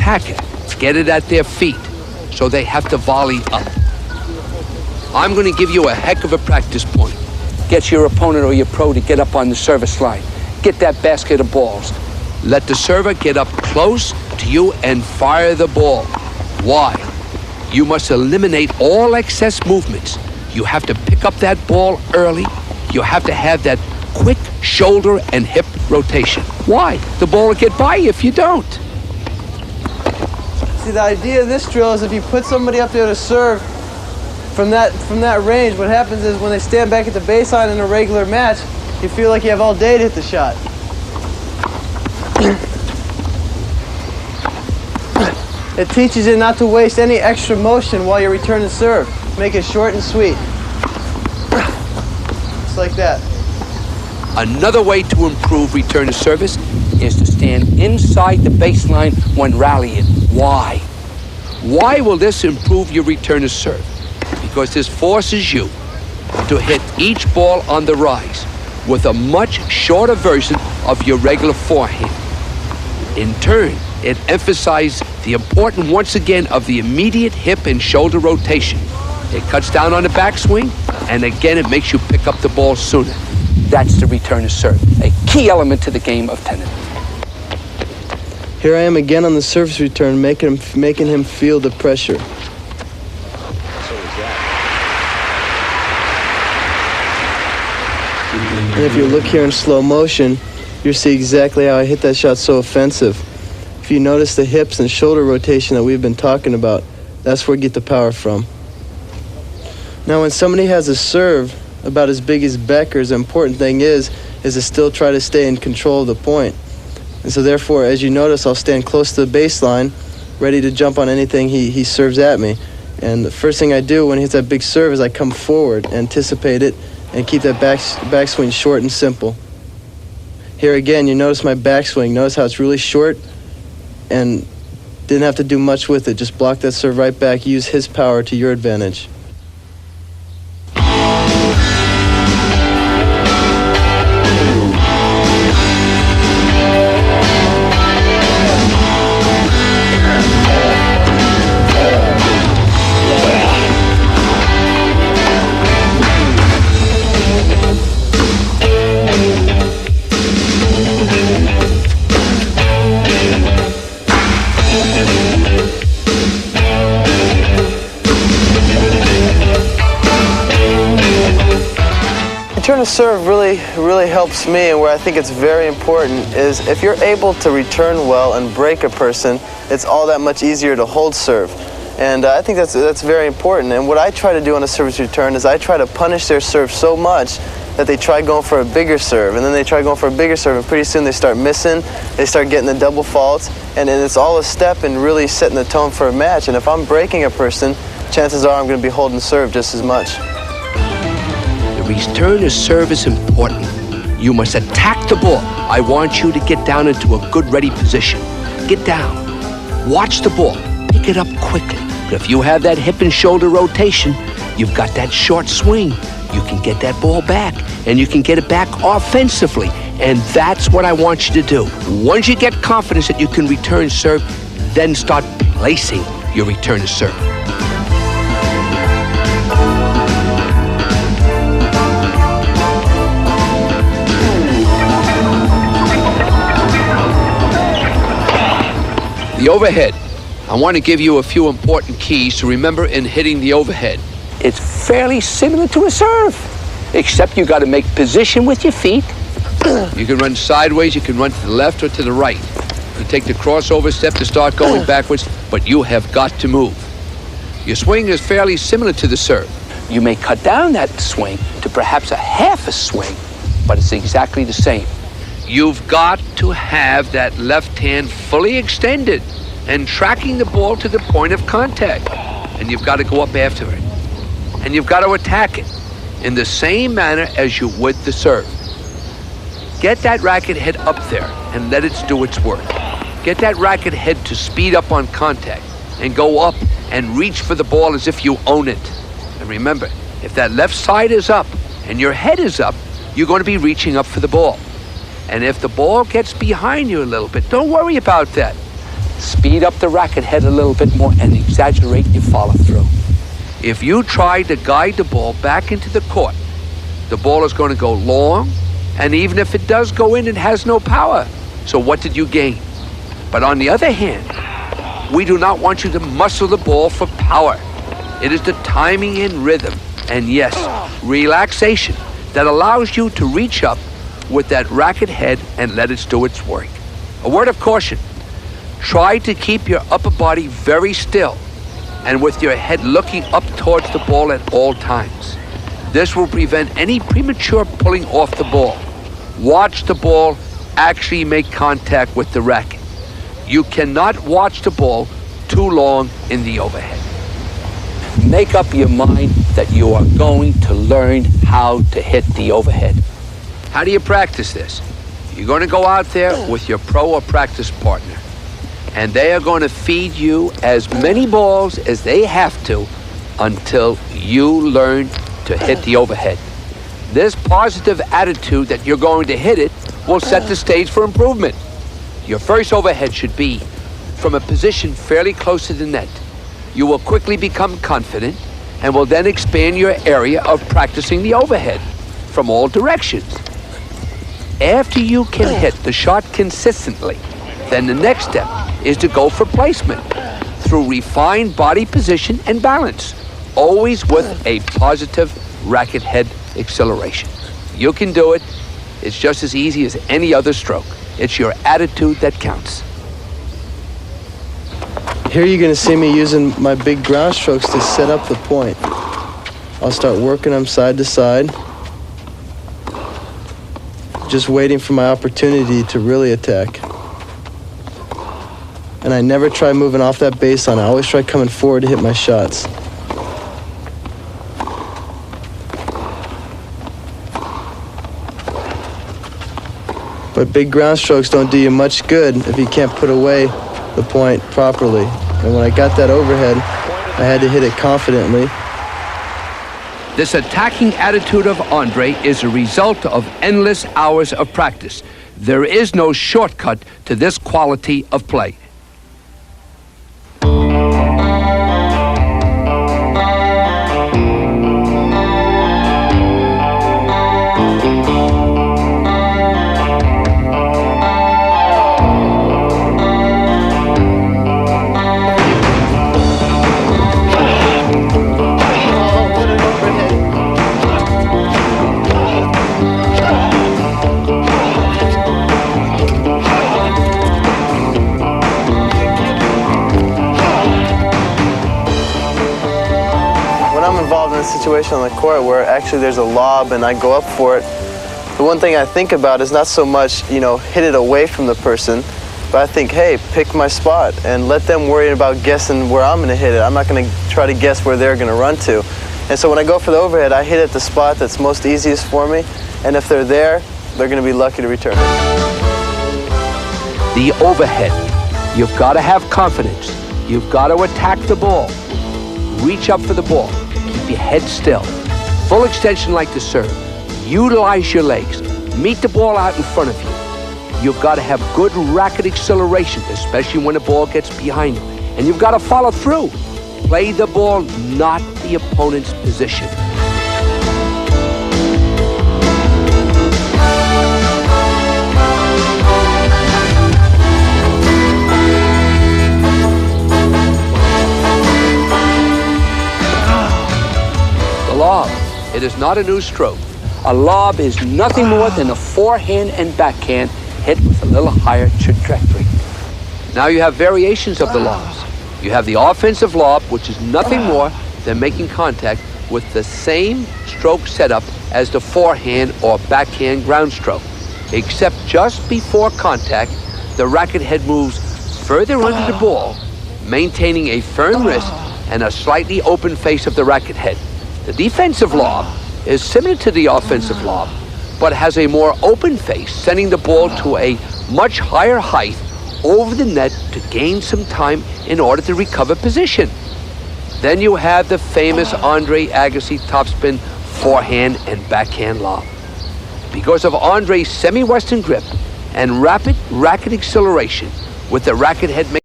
attacker. Get it at their feet, so they have to volley up. I'm going to give you a heck of a practice point. Get your opponent or your pro to get up on the service line. Get that basket of balls. Let the server get up close to you and fire the ball. Why? You must eliminate all excess movements. You have to pick up that ball early. You have to have that quick shoulder and hip rotation. Why? The ball will get by you if you don't. See, the idea of this drill is if you put somebody up there to serve from that range, what happens is when they stand back at the baseline in a regular match, you feel like you have all day to hit the shot. It teaches you not to waste any extra motion while you return to serve. Make it short and sweet. Just like that. Another way to improve return to service is to stand inside the baseline when rallying. Why? Why will this improve your return to serve? Because this forces you to hit each ball on the rise with a much shorter version of your regular forehand. In turn, it emphasizes the importance once again of the immediate hip and shoulder rotation. It cuts down on the backswing, and again it makes you pick up the ball sooner. That's the return to serve, a key element to the game of tennis. Here I am again on the service return, making him feel the pressure. And if you look here in slow motion, you'll see exactly how I hit that shot so offensive. If you notice the hips and shoulder rotation that we've been talking about, that's where we get the power from. Now when somebody has a serve about as big as Becker's, the important thing is to still try to stay in control of the point. And so therefore, as you notice, I'll stand close to the baseline, ready to jump on anything he serves at me. And the first thing I do when he hits that big serve is I come forward, anticipate it, and keep that backswing short and simple. Here again, you notice my backswing. Notice how it's really short and didn't have to do much with it. Just block that serve right back, use his power to your advantage. Return to serve really helps me, and where I think it's very important is if you're able to return well and break a person, it's all that much easier to hold serve. And I think that's very important. And what I try to do on a service return is I try to punish their serve so much that they try going for a bigger serve, and then they try going for a bigger serve, and pretty soon they start missing, they start getting the double faults, and it's all a step in really setting the tone for a match. And if I'm breaking a person, chances are I'm going to be holding serve just as much. The return to serve is important. You must attack the ball. I want you to get down into a good ready position. Get down. Watch the ball. Pick it up quickly. But if you have that hip and shoulder rotation, you've got that short swing. You can get that ball back, and you can get it back offensively. And that's what I want you to do. Once you get confidence that you can return serve, then start placing your return to serve. The overhead. I want to give you a few important keys to remember in hitting the overhead. It's fairly similar to a serve, except you got to make position with your feet. You can run sideways, you can run to the left or to the right. You take the crossover step to start going backwards, but you have got to move. Your swing is fairly similar to the serve. You may cut down that swing to perhaps a half a swing, but it's exactly the same. You've got to have that left hand fully extended and tracking the ball to the point of contact. And you've got to go up after it. And you've got to attack it in the same manner as you would the serve. Get that racket head up there and let it do its work. Get that racket head to speed up on contact and go up and reach for the ball as if you own it. And remember, if that left side is up and your head is up, you're going to be reaching up for the ball. And if the ball gets behind you a little bit, don't worry about that. speed up the racket head a little bit more and exaggerate your follow-through. If you try to guide the ball back into the court, the ball is going to go long, and even if it does go in, it has no power. So what did you gain? But on the other hand, we do not want you to muscle the ball for power. It is the timing and rhythm, and yes, relaxation that allows you to reach up with that racket head and let it do its work. A word of caution: try to keep your upper body very still and with your head looking up towards the ball at all times. This will prevent any premature pulling off the ball. Watch the ball actually make contact with the racket. You cannot watch the ball too long in the overhead. Make up your mind that you are going to learn how to hit the overhead. How do you practice this? You're going to go out there with your pro or practice partner, and they are going to feed you as many balls as they have to until you learn to hit the overhead. This positive attitude that you're going to hit it will set the stage for improvement. Your first overhead should be from a position fairly close to the net. You will quickly become confident and will then expand your area of practicing the overhead from all directions. After you can hit the shot consistently, then the next step is to go for placement through refined body position and balance, always with a positive racket head acceleration. You can do it. It's just as easy as any other stroke. It's your attitude that counts. Here you're going to see me using my big ground strokes to set up the point. I'll start working them side to side, just waiting for my opportunity to really attack. And I never try moving off that baseline. I always try coming forward to hit my shots. But big ground strokes don't do you much good if you can't put away the point properly. And when I got that overhead, I had to hit it confidently. This attacking attitude of Andre is a result of endless hours of practice. There is no shortcut to this quality of play. Situation on the court where actually there's a lob and I go up for it, the one thing I think about is not so much, hit it away from the person, but I think, hey, pick my spot and let them worry about guessing where I'm going to hit it. I'm not going to try to guess where they're going to run to. And so when I go for the overhead, I hit at the spot that's most easiest for me, and if they're there, they're going to be lucky to return it. The overhead. You've got to have confidence. You've got to attack the ball. Reach up for the ball. Keep your head still. Full extension like the serve. Utilize your legs. Meet the ball out in front of you. You've got to have good racket acceleration, especially when the ball gets behind you. And you've got to follow through. Play the ball, not the opponent's position. Lob. It is not a new stroke. A lob is nothing more than a forehand and backhand hit with a little higher trajectory. Now you have variations of the lobs. You have the offensive lob, which is nothing more than making contact with the same stroke setup as the forehand or backhand ground stroke, except just before contact, the racket head moves further under the ball, maintaining a firm wrist and a slightly open face of the racket head. The defensive lob is similar to the offensive lob, but has a more open face, sending the ball to a much higher height over the net to gain some time in order to recover position. Then you have the famous Andre Agassi topspin forehand and backhand lob. Because of Andre's semi-western grip and rapid racket acceleration with the racket head